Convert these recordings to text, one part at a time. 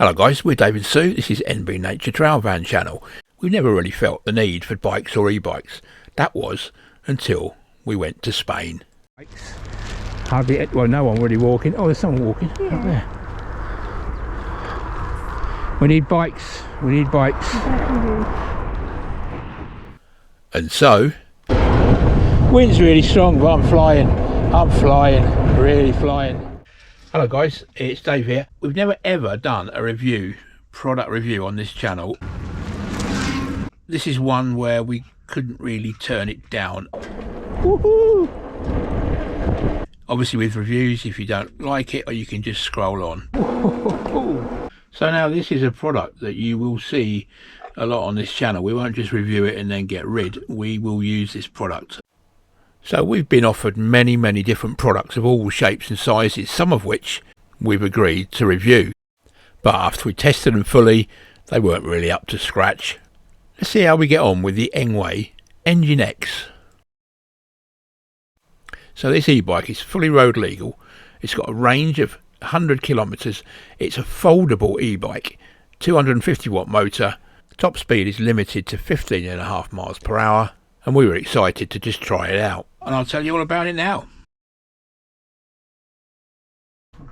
Hello guys, we're Dave and Sue. This is NB Nature Trail Van channel. We've never really felt the need for bikes or e-bikes. That was until we went to Spain. Hardly, well, no one really walking. Oh, there's someone walking up there. We need bikes. We need bikes. And so, wind's really strong, but I'm flying. I'm flying, really flying. Hello guys, it's Dave here. We've never ever done a product review on this channel. This is one where we couldn't really turn it down. Woohoo! Obviously with reviews, if you don't like it, or you can just scroll on. So now this is a product that you will see a lot on this channel. We won't just review it and then get rid. We will use this product. So we've been offered many different products of all shapes and sizes, some of which we've agreed to review. But after we tested them fully, they weren't really up to scratch. Let's see how we get on with the engweEngineX. So this e-bike is fully road legal. It's got a range of 100 kilometers. It's a foldable e-bike, 250 watt motor. Top speed is limited to 15.5 miles per hour. And we were excited to just try it out. And I'll tell you all about it now. Wow.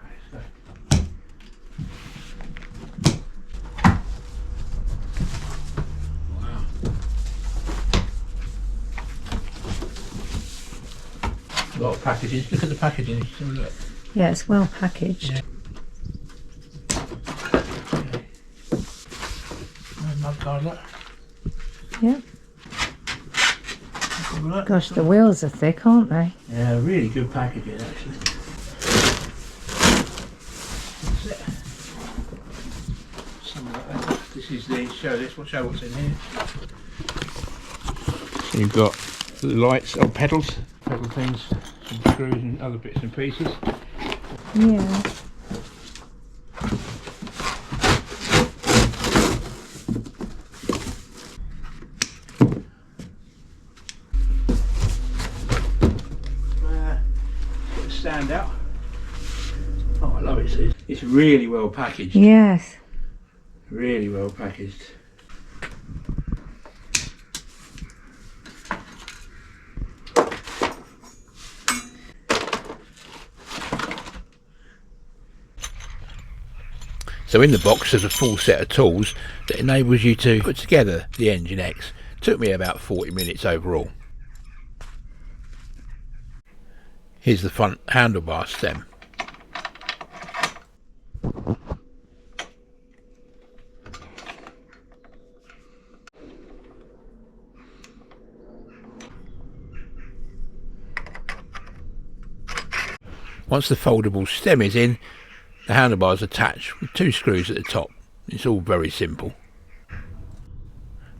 A lot of packaging. Look at the packaging. Look. Yeah, it's well packaged. Yeah. Mud guard, look. Yeah. Gosh, the wheels are thick, aren't they? Yeah, really good packaging actually. That's it. Something like that. This is the show what's in here. So you've got the lights or pedal things, some screws and other bits and pieces. Yeah. Stand out. Oh, I love it. It's really well packaged. Yes. Really well packaged. So in the box there's a full set of tools that enables you to put together the EngineX. Took me about 40 minutes overall. Here's the front handlebar stem. Once the foldable stem is in, the handlebars attach with 2 screws at the top. It's all very simple.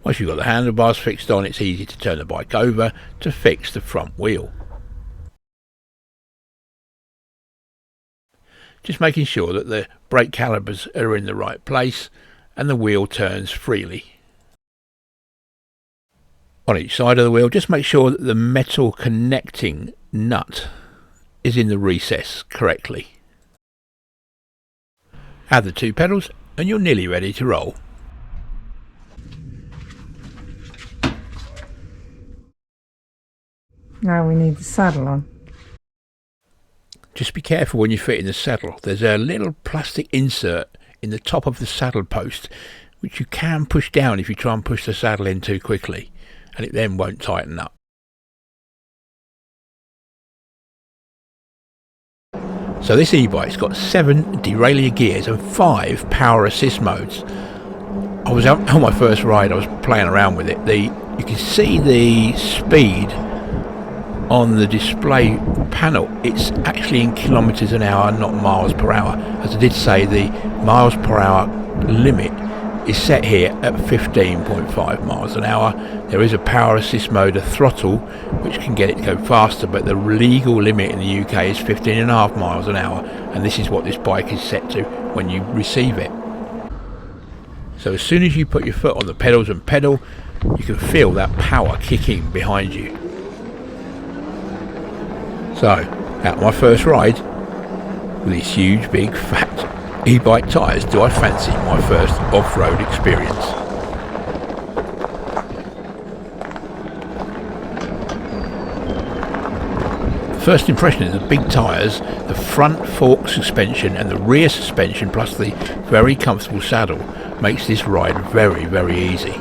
Once you've got the handlebars fixed on, it's easy to turn the bike over to fix the front wheel. Just making sure that the brake calipers are in the right place and the wheel turns freely. On each side of the wheel, just make sure that the metal connecting nut is in the recess correctly. Add the 2 pedals and you're nearly ready to roll. Now we need the saddle on. Just be careful when you fit in the saddle. There's a little plastic insert in the top of the saddle post which you can push down if you try and push the saddle in too quickly, and it then won't tighten up. So this e-bike's got 7 derailleur gears and 5 power assist modes. I was out on my first ride, I was playing around with it. You can see the speed on the display panel. It's actually in kilometers an hour, not miles per hour. As I did say, the miles per hour limit is set here at 15.5 miles an hour. There is a power assist mode, a throttle, which can get it to go faster, but the legal limit in the UK is 15.5 miles an hour, and this is what this bike is set to when you receive it. So as soon as you put your foot on the pedals and pedal, you can feel that power kicking behind you. So, out my first ride with this huge big fat E-bike tyres do I fancy my first off-road experience. First impression is the big tyres, the front fork suspension and the rear suspension plus the very comfortable saddle makes this ride very, very easy.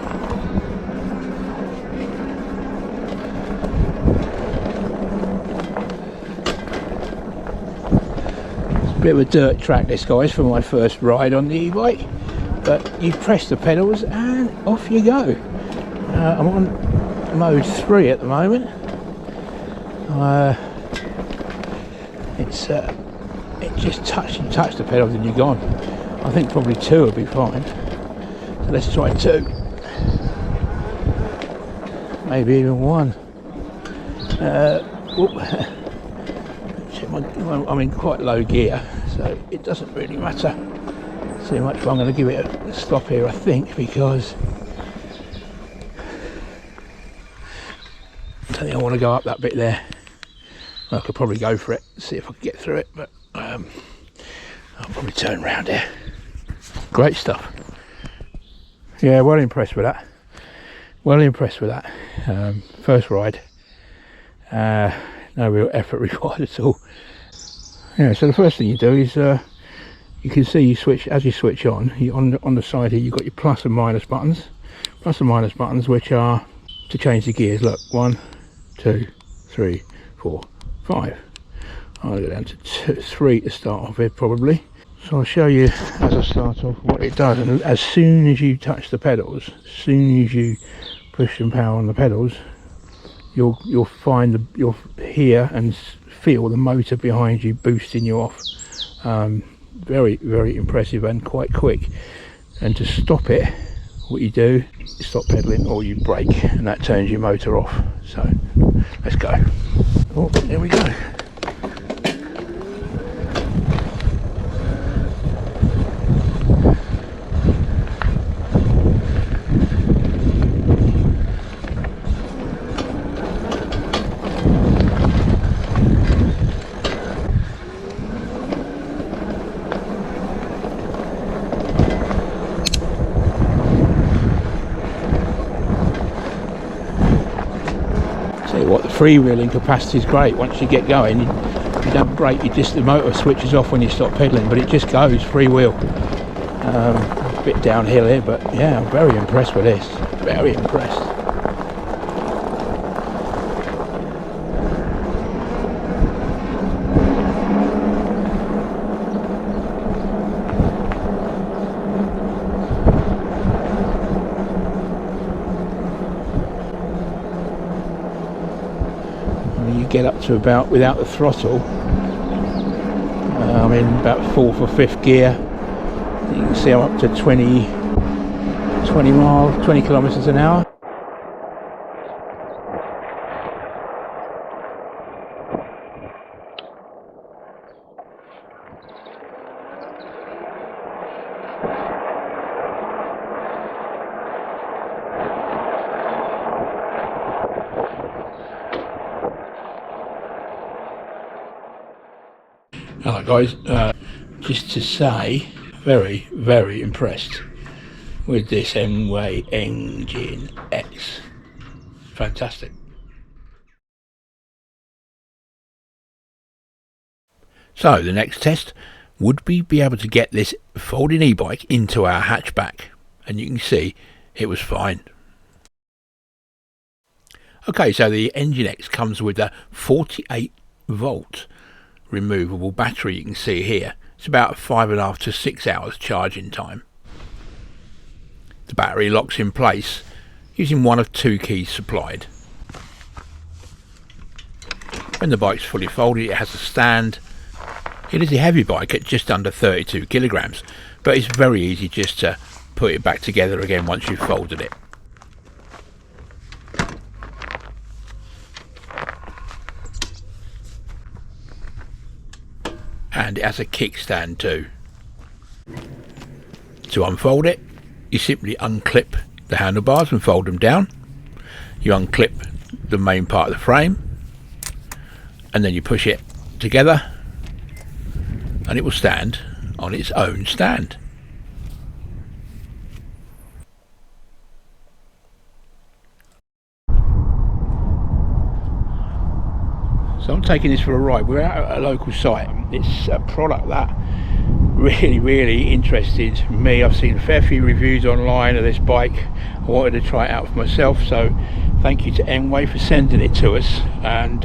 Bit of a dirt track this, guys, for my first ride on the e-bike, but you press the pedals and off you go. I'm on mode 3 at the moment. It just touch the pedals and you're gone. I think probably 2 will be fine, so let's try 2, maybe even 1. I'm in quite low gear, so it doesn't really matter too much, but I'm going to give it a stop here, I think, because I don't think I want to go up that bit there. Well, I could probably go for it, see if I can get through it, but I'll probably turn around here. Great stuff. Yeah, well impressed with that. First ride. No real effort required at all. Yeah, so the first thing you do is you can see you switch on. On the side here you've got your plus and minus buttons. Plus and minus buttons, which are to change the gears. Look, 1, 2, 3, 4, 5. I'll go down to 3 to start off with, probably. So I'll show you as I start off what it does. And as soon as you touch the pedals, as soon as you push some power on the pedals, you'll find you'll hear and feel the motor behind you boosting you off. Very, very impressive and quite quick. And to stop it, what you do is stop pedaling or you brake, and that turns your motor off. So let's go. Oh, there we go. What, the freewheeling capacity is great. Once you get going, you don't brake, the motor switches off when you stop pedaling, but it just goes freewheel. A bit downhill here, but yeah, I'm very impressed with this. Very impressed. Get up to about, without the throttle, I'm in about 4th or 5th gear. You can see I'm up to 20 kilometers an hour. Hello guys, just to say, very, very impressed with this engweEngineX. Fantastic. So the next test would be able to get this folding e-bike into our hatchback, and you can see it was fine. Okay, so the EngineX comes with a 48 volt removable battery. You can see here it's about 5.5 to 6 hours charging time. The battery locks in place using one of 2 keys supplied. When the bike's fully folded, it has a stand. It is a heavy bike at just under 32 kilograms, but it's very easy just to put it back together again once you've folded it. And it has a kickstand too. To unfold it, you simply unclip the handlebars and fold them down. You unclip the main part of the frame and then you push it together and it will stand on its own stand. So I'm taking this for a ride. We're out at a local site. It's a product that really interested me. I've seen a fair few reviews online of this bike. I wanted to try it out for myself, so thank you to Engwe for sending it to us, and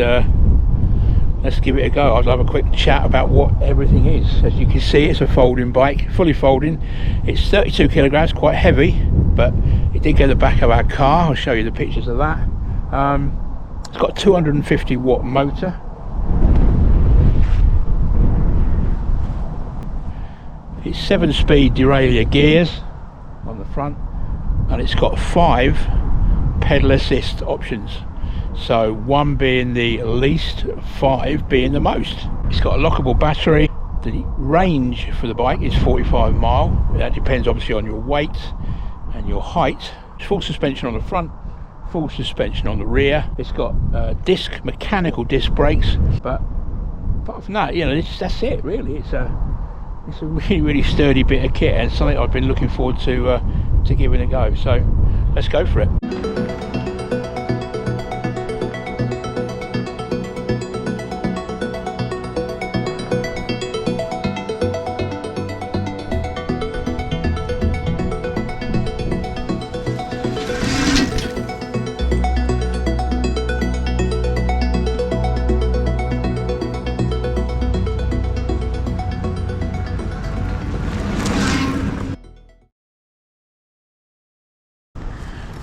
let's give it a go. I'll have a quick chat about what everything is. As you can see, it's a folding bike, fully folding. It's 32 kilograms, quite heavy, but it did go the back of our car. I'll show you the pictures of that. It's got a 250 watt motor. It's 7-speed derailleur gears on the front, and it's got 5 pedal assist options. So 1 being the least, 5 being the most. It's got a lockable battery. The range for the bike is 45 mile. That depends obviously on your weight and your height. It's full suspension on the front, full suspension on the rear. It's got mechanical disc brakes, but apart from that, you know, that's it really. It's a really sturdy bit of kit, and something I've been looking forward to giving a go. So let's go for it.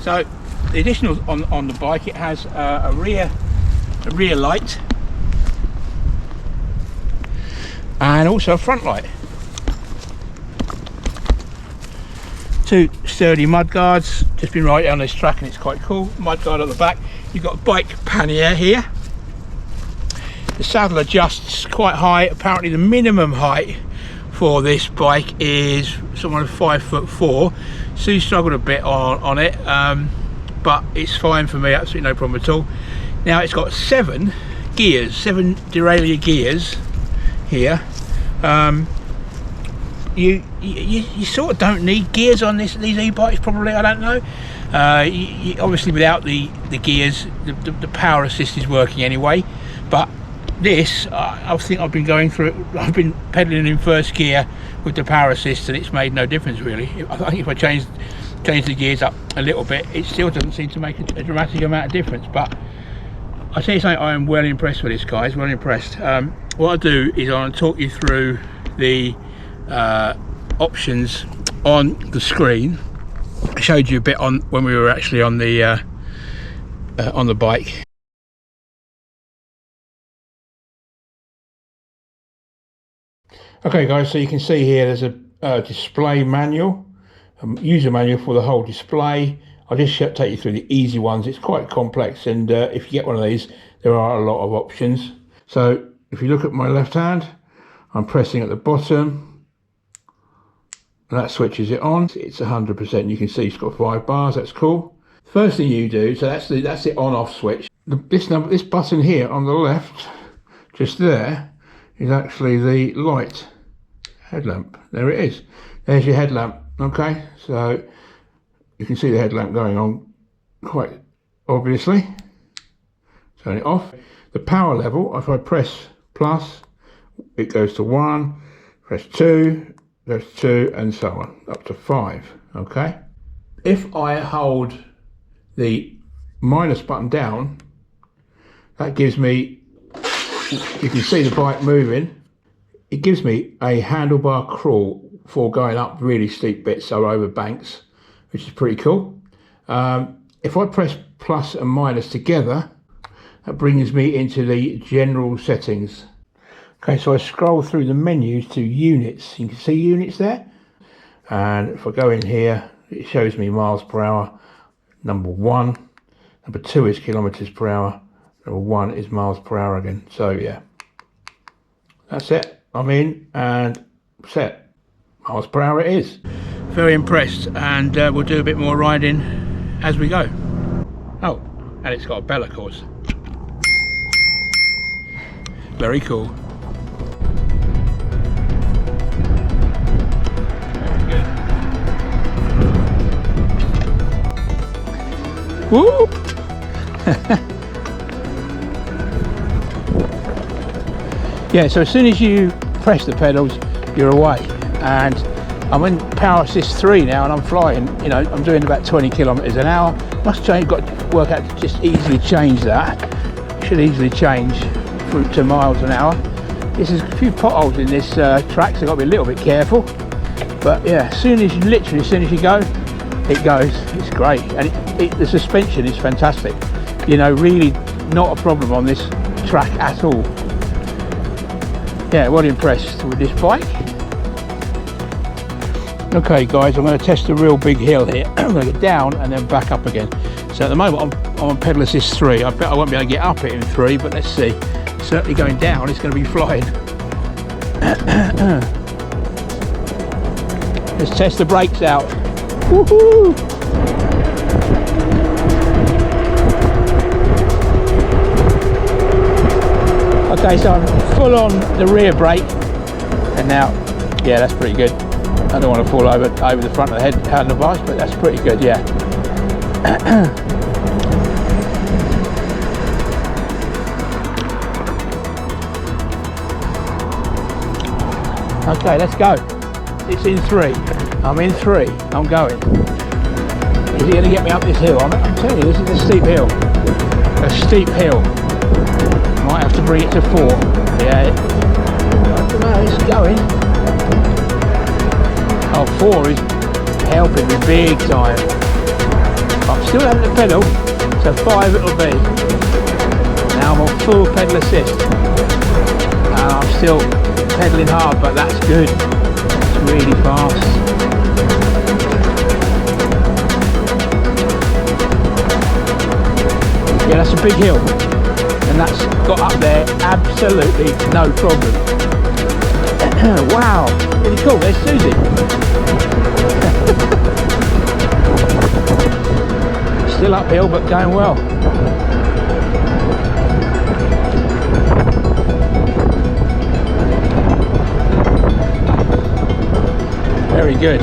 So the additionals on the bike, it has a rear light and also a front light. 2 sturdy mud guards. Just been riding on this track and it's quite cool. Mud guard at the back. You've got a bike pannier here. The saddle adjusts quite high. Apparently the minimum height for this bike is someone of 5'4". Sue struggled a bit on it, but it's fine for me, absolutely no problem at all. Now it's got 7 gears, 7 derailleur gears here. You sort of don't need gears on these e-bikes, probably, I don't know. Obviously without the gears, the power assist is working anyway, but this, I think I've been going through it. I've been pedaling in first gear with the power assist, and it's made no difference really. I think if I change the gears up a little bit, it still doesn't seem to make a dramatic amount of difference. But I say something, I am well impressed with this, guys. Well impressed. What I'll do is I'll talk you through the options on the screen. I showed you a bit on when we were actually on the bike. Okay guys, so you can see here there's a display manual, user manual for the whole display. I'll just take you through the easy ones. It's quite complex, and if you get one of these, there are a lot of options. So if you look at my left hand, I'm pressing at the bottom, and that switches it on. It's 100%. You can see it's got 5 bars. That's cool. First thing you do, so that's the on-off switch. This button here on the left, just there, is actually the light headlamp. There it is. There's your headlamp. Okay, so you can see the headlamp going on quite obviously. Turn it off. The power level, if I press plus, it goes to 1, press 2, goes to 2, and so on, up to 5. Okay, if I hold the minus button down, that gives me, you can see the bike moving. It gives me a handlebar crawl for going up really steep bits, so over banks, which is pretty cool. If I press plus and minus together, that brings me into the general settings. Okay, so I scroll through the menus to units. You can see units there. And if I go in here, it shows me miles per hour, number 1. Number 2 is kilometers per hour. Number 1 is miles per hour again. So yeah, that's it. I'm in and set. Miles per hour it is. Very impressed, and we'll do a bit more riding as we go. Oh, and it's got a bell, of course. Very cool. Whoop! Yeah, so as soon as you press the pedals, you're away. And I'm in power assist 3 now, and I'm flying. You know, I'm doing about 20 kilometers an hour. Must change. Got to work out to just easily change that. Should easily change to miles an hour. There's a few potholes in this track, so I've got to be a little bit careful. But yeah, as soon as you go, it goes. It's great, and the suspension is fantastic. You know, really not a problem on this track at all. Yeah, well impressed with this bike. Okay guys, I'm going to test a real big hill here. I'm going to get down and then back up again. So at the moment I'm on pedal assist 3. I bet I won't be able to get up it in 3, but let's see. Certainly going down, it's going to be flying. Let's test the brakes out. Woohoo! Okay, so I'm full on the rear brake, and now, yeah, that's pretty good. I don't want to fall over the front of the handlebars, but that's pretty good, yeah. Okay, let's go. It's in 3. I'm in 3. I'm going. Is he going to get me up this hill? I'm telling you, this is a steep hill. A steep hill. Might have to bring it to 4. Yeah. I don't know, it's going. Oh, 4 is helping me big time. I'm still having the pedal, so 5 it'll be. Now I'm on full pedal assist. And I'm still pedaling hard, but that's good. It's really fast. Yeah, that's a big hill. And that's got up there absolutely no problem. Wow, really cool. There's Susie. Still uphill, but going well. Very good.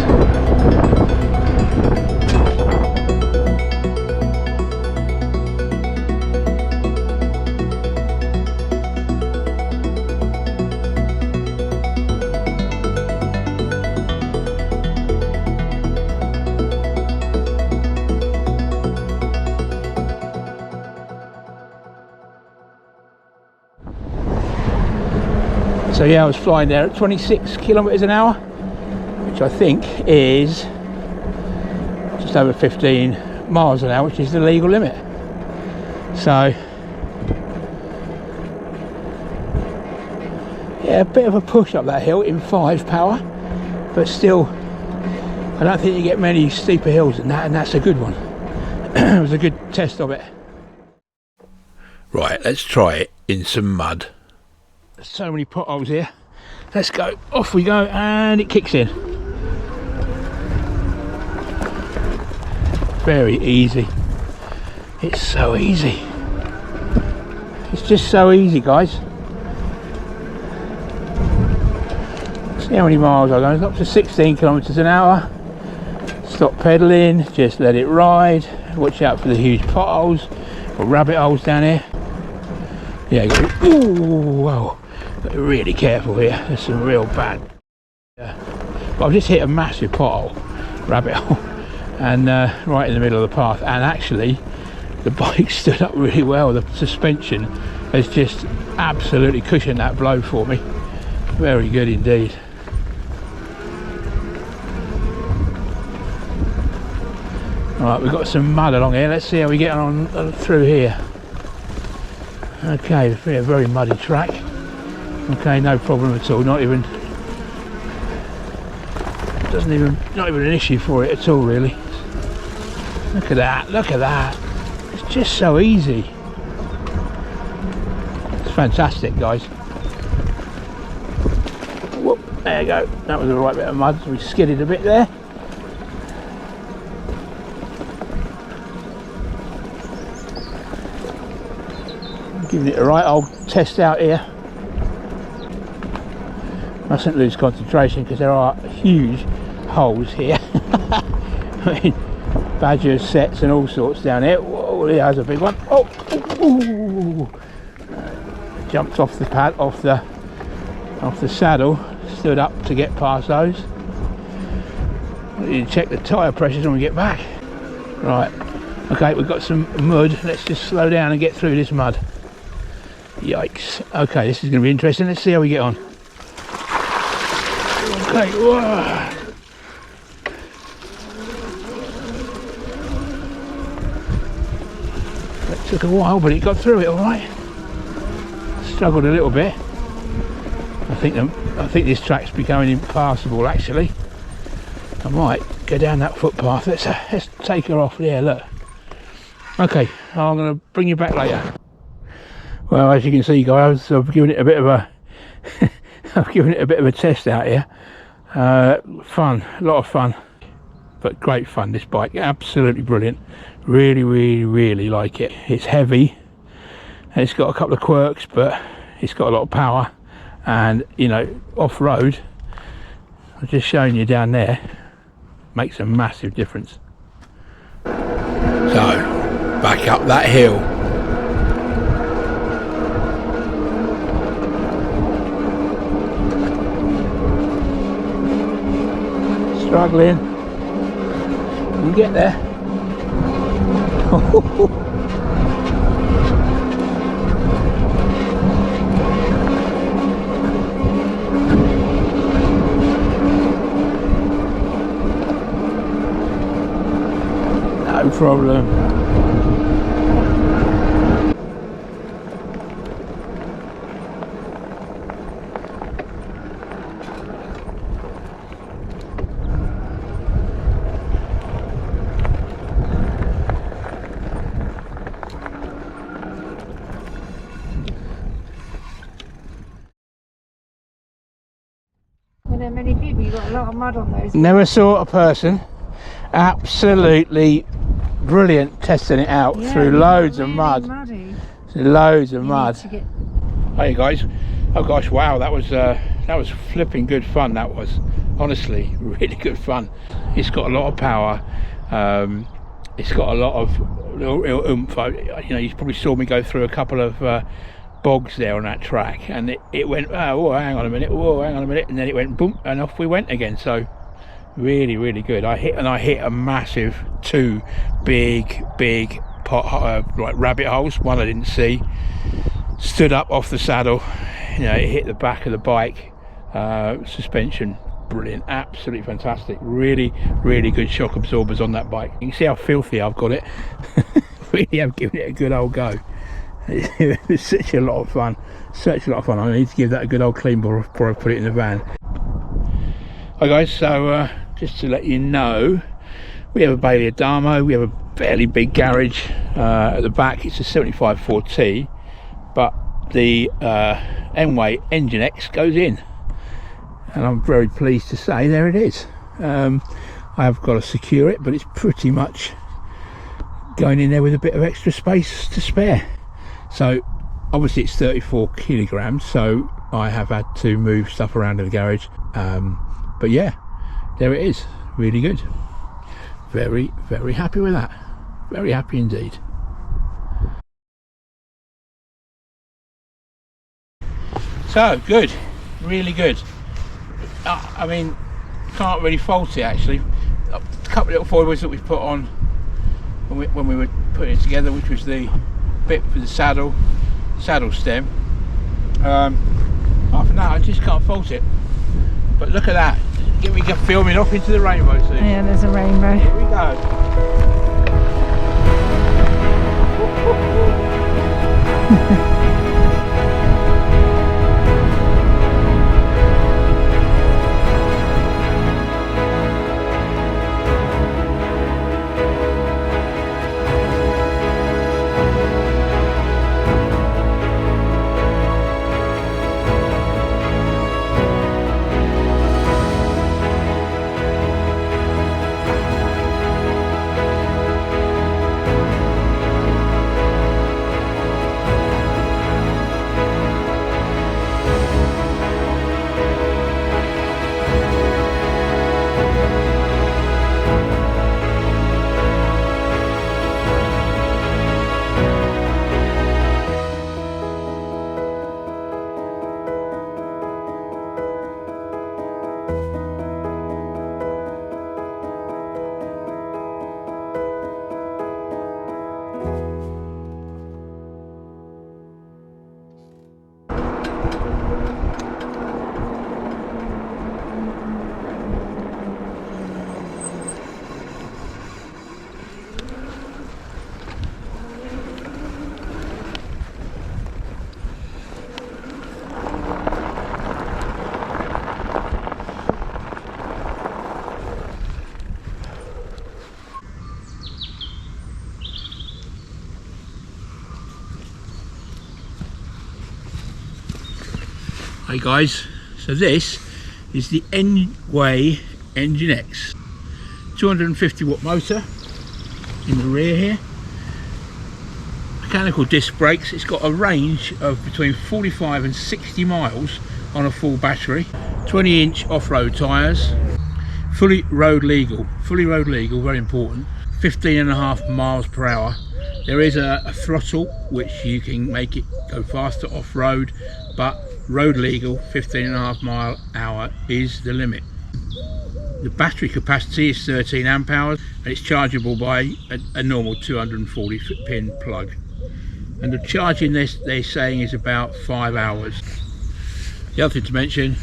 So yeah, I was flying there at 26 kilometers an hour, which I think is just over 15 miles an hour, which is the legal limit. So yeah, a bit of a push up that hill in 5 power, but still I don't think you get many steeper hills than that, and that's a good one. It was a good test of it. Right, let's try it in some mud. So many potholes here. Let's go. Off we go, and it kicks in. Very easy. It's so easy. It's just so easy, guys. See how many miles I go. It's up to 16 kilometers an hour. Stop pedaling, just let it ride. Watch out for the huge potholes or rabbit holes down here. Yeah, go. Ooh, whoa. Got to be really careful here. There's some real bad. But I've just hit a massive pothole, rabbit hole, and right in the middle of the path. And actually, the bike stood up really well. The suspension has just absolutely cushioned that blow for me. Very good indeed. Right, we've got some mud along here. Let's see how we get on through here. Okay, it's a very muddy track. Okay, no problem at all. Not even an issue for it at all, really. Look at that! Look at that! It's just so easy. It's fantastic, guys. Whoop! There you go. That was the right bit of mud. So we skidded a bit there. Giving it a right old test out here. Mustn't lose concentration because there are huge holes here. I mean, badger sets and all sorts down here. Whoa, there's a big one. Oh, ooh. Jumped off the pad, off the saddle, stood up to get past those. You check the tyre pressures when we get back. Right, okay, we've got some mud. Let's just slow down and get through this mud. Yikes. Okay, this is going to be interesting. Let's see how we get on. Okay, whoa. It took a while, but it got through it all right. Struggled a little bit. I think this track's becoming impassable actually. I might go down that footpath. Let's take her off there. Look. Okay, I'm going to bring you back later. Well, as you can see, guys, I've given it a bit of a test out here. Fun, a lot of fun, but great fun. This bike, absolutely brilliant. Really like it. It's heavy. And it's got a couple of quirks, but it's got a lot of power. And you know, off-road, I'm just showing you down there, makes a massive difference. So, back up that hill. Struggling. We'll get there. No problem. When there are many people, you've got a lot of mud on those. Never saw a person. Absolutely brilliant testing it out through loads of mud. Loads of mud. Hey guys, oh gosh, wow, that was flipping good fun. That was honestly really good fun. It's got a lot of power. It's got a lot of real oomph. You know, you probably saw me go through a couple of bogs there on that track, and it went, oh, hang on a minute, whoa, hang on a minute, and then it went boom, and off we went again. So really good. I hit a massive two big like rabbit holes. One I didn't see. Stood up off the saddle, you know, it hit the back of the bike. Suspension brilliant, absolutely fantastic. Really good shock absorbers on that bike. You can see how filthy I've got it. Really have given it a good old go. It's such a lot of fun, I need to give that a good old clean before I put it in the van. Hi guys, so just to let you know, we have a Bailey Adamo. We have a fairly big garage at the back. It's a 75 4T, but the engweEngineX goes in, and I'm very pleased to say there it is. I have got to secure it, but it's pretty much going in there with a bit of extra space to spare. So obviously it's 34 kilograms, so I have had to move stuff around in the garage, but yeah, there it is. Really good. Very happy with that. Very happy indeed. So good, really good. I mean, can't really fault it actually. A couple of little foibles that we put on when we were putting it together, which was the bit for the saddle stem. Apart from that, I just can't fault it. But look at that. Get me filming off into the rainbow soon. Yeah, there's a rainbow. Here we go. Hey guys, so this is the Engwe EngineX 250 watt motor in the rear here. Mechanical disc brakes. It's got a range of between 45 and 60 miles on a full battery. 20-inch off-road tyres. Fully road legal, very important. 15.5 miles per hour. There is a throttle which you can make it go faster off-road, but road legal 15.5 mile hour is the limit. The battery capacity is 13 amp hours and it's chargeable by a normal 240 pin plug. And the charging they're saying is about 5 hours. The other thing to mention,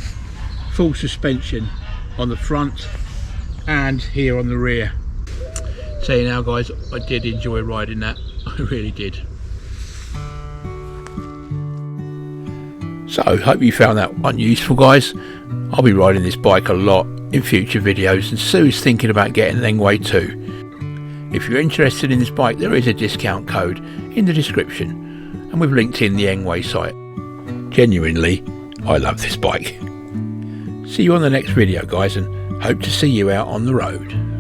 full suspension on the front and here on the rear. Tell you now guys, I did enjoy riding that, I really did. So hope you found that one useful guys. I'll be riding this bike a lot in future videos, and Sue's thinking about getting an Engwe too. If you're interested in this bike, there is a discount code in the description, and we've linked in the Engwe site. Genuinely, I love this bike. See you on the next video guys, and hope to see you out on the road.